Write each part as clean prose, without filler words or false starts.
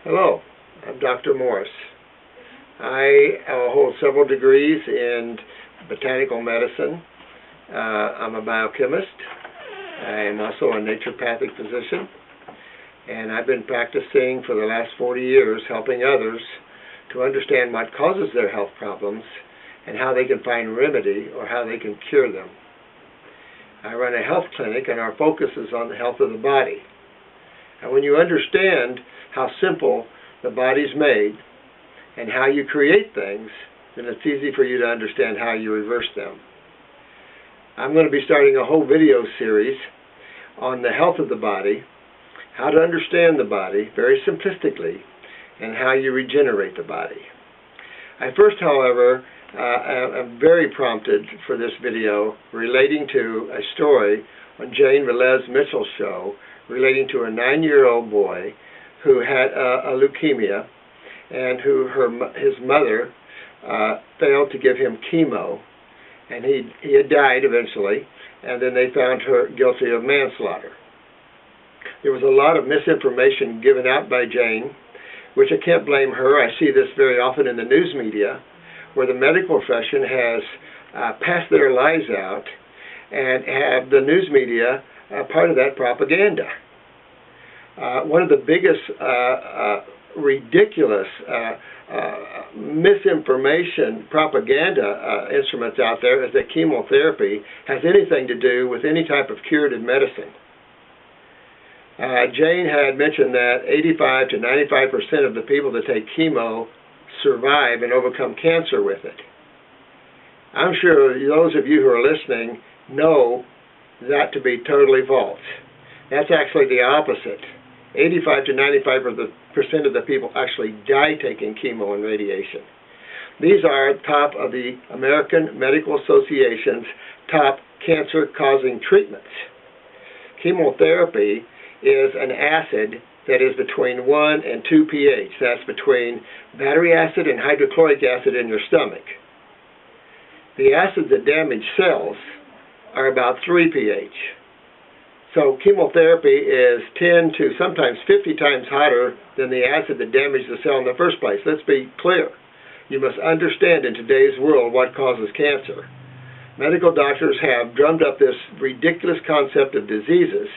Hello, I'm Dr. Morse. I hold several degrees in botanical medicine. I'm a biochemist. I am also a naturopathic physician, and I've been practicing for the last 40 years helping others to understand what causes their health problems and how they can find remedy or how they can cure them. I run a health clinic, and our focus is on the health of the body. And when you understand how simple the body's made and how you create things, then it's easy for you to understand how you reverse them. I'm going to be starting a whole video series on the health of the body, how to understand the body very simplistically, and how you regenerate the body. I first, however, am very prompted for this video relating to a story on Jane Velez Mitchell's show relating to a 9-year-old boy who had a leukemia, and his mother failed to give him chemo, and he had died eventually, and then they found her guilty of manslaughter. There was a lot of misinformation given out by Jane, which I can't blame her. I see this very often in the news media, where the medical profession has passed their lies out and have the news media part of that propaganda. One of the biggest ridiculous misinformation propaganda instruments out there is that chemotherapy has anything to do with any type of curative medicine. Jane had mentioned that 85 to 95% of the people that take chemo survive and overcome cancer with it. I'm sure those of you who are listening know that to be totally false. That's actually the opposite. 85 to 95% of the people actually die taking chemo and radiation. These are top of the American Medical Association's top cancer-causing treatments. Chemotherapy is an acid that is between 1 and 2 pH. That's between battery acid and hydrochloric acid in your stomach. The acids that damage cells are about 3 pH. So chemotherapy is 10 to sometimes 50 times hotter than the acid that damaged the cell in the first place. Let's be clear. You must understand in today's world what causes cancer. Medical doctors have drummed up this ridiculous concept of diseases,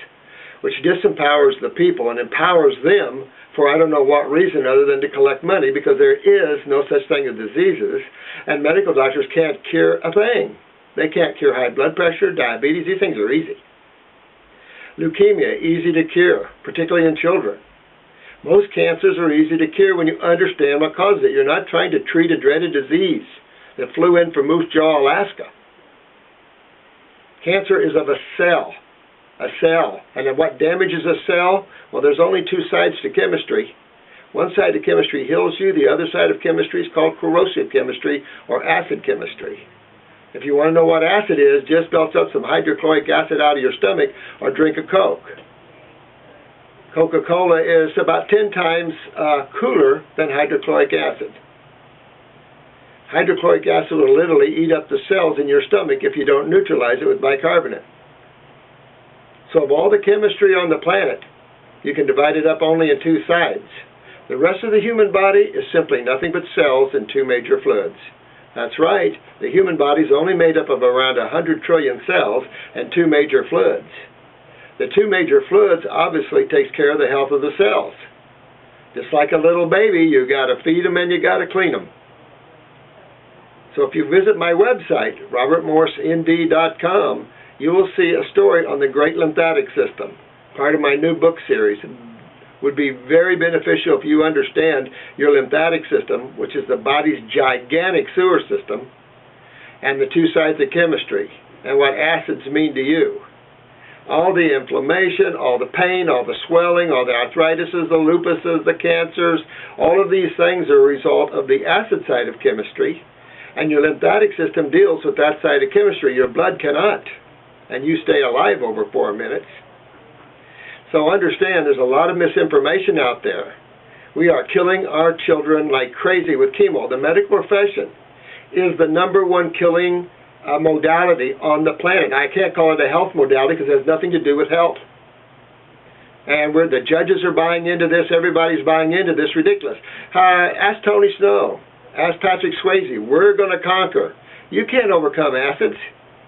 which disempowers the people and empowers them for I don't know what reason other than to collect money, because there is no such thing as diseases, and medical doctors can't cure a thing. They can't cure high blood pressure, diabetes. These things are easy. Leukemia, easy to cure, particularly in children. Most cancers are easy to cure when you understand what causes it. You're not trying to treat a dreaded disease that flew in from Moose Jaw, Alaska. Cancer is of a cell. And what damages a cell? Well, there's only two sides to chemistry. One side of chemistry heals you. The other side of chemistry is called corrosive chemistry or acid chemistry. If you want to know what acid is, just belt up some hydrochloric acid out of your stomach or drink a Coke. Coca-Cola is about 10 times cooler than hydrochloric acid. Hydrochloric acid will literally eat up the cells in your stomach if you don't neutralize it with bicarbonate. So of all the chemistry on the planet, you can divide it up only in two sides. The rest of the human body is simply nothing but cells and two major fluids. That's right, the human body is only made up of around 100 trillion cells and two major fluids. The two major fluids obviously takes care of the health of the cells. Just like a little baby, you got to feed them and you got to clean them. So if you visit my website, robertmorseND.com, you will see a story on the great lymphatic system, part of my new book series. Would be very beneficial if you understand your lymphatic system, which is the body's gigantic sewer system, and the two sides of chemistry, and what acids mean to you. All the inflammation, all the pain, all the swelling, all the arthritises, the lupuses, the cancers, all of these things are a result of the acid side of chemistry, and your lymphatic system deals with that side of chemistry. Your blood cannot, and you stay alive over 4 minutes. So understand, there's a lot of misinformation out there. We are killing our children like crazy with chemo. The medical profession is the #1 killing modality on the planet. I can't call it a health modality because it has nothing to do with health. And the judges are buying into this. Everybody's buying into this. Ridiculous. Ask Tony Snow. Ask Patrick Swayze. We're going to conquer. You can't overcome acids.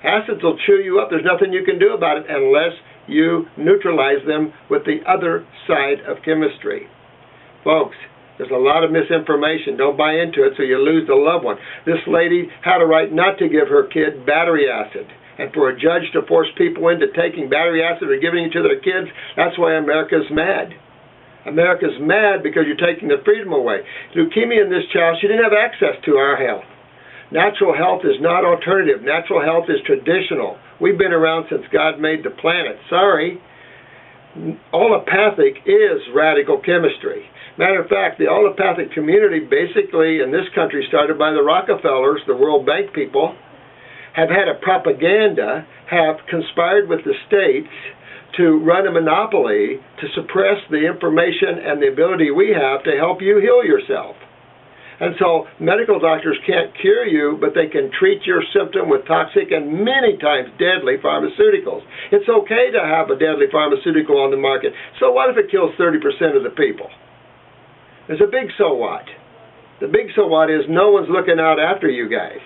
Acids will chew you up. There's nothing you can do about it unless you neutralize them with the other side of chemistry. Folks, there's a lot of misinformation. Don't buy into it so you lose the loved one. This lady had a right not to give her kid battery acid. And for a judge to force people into taking battery acid or giving it to their kids, that's why America's mad. America's mad because you're taking the freedom away. Leukemia in this child, she didn't have access to our health. Natural health is not alternative. Natural health is traditional. We've been around since God made the planet. Sorry. Allopathic is radical chemistry. Matter of fact, the allopathic community basically in this country, started by the Rockefellers, the World Bank people, have had a propaganda, have conspired with the states to run a monopoly to suppress the information and the ability we have to help you heal yourself. And so medical doctors can't cure you, but they can treat your symptom with toxic and many times deadly pharmaceuticals. It's okay to have a deadly pharmaceutical on the market. So what if it kills 30% of the people? There's a big so what. The big so what is no one's looking out after you guys.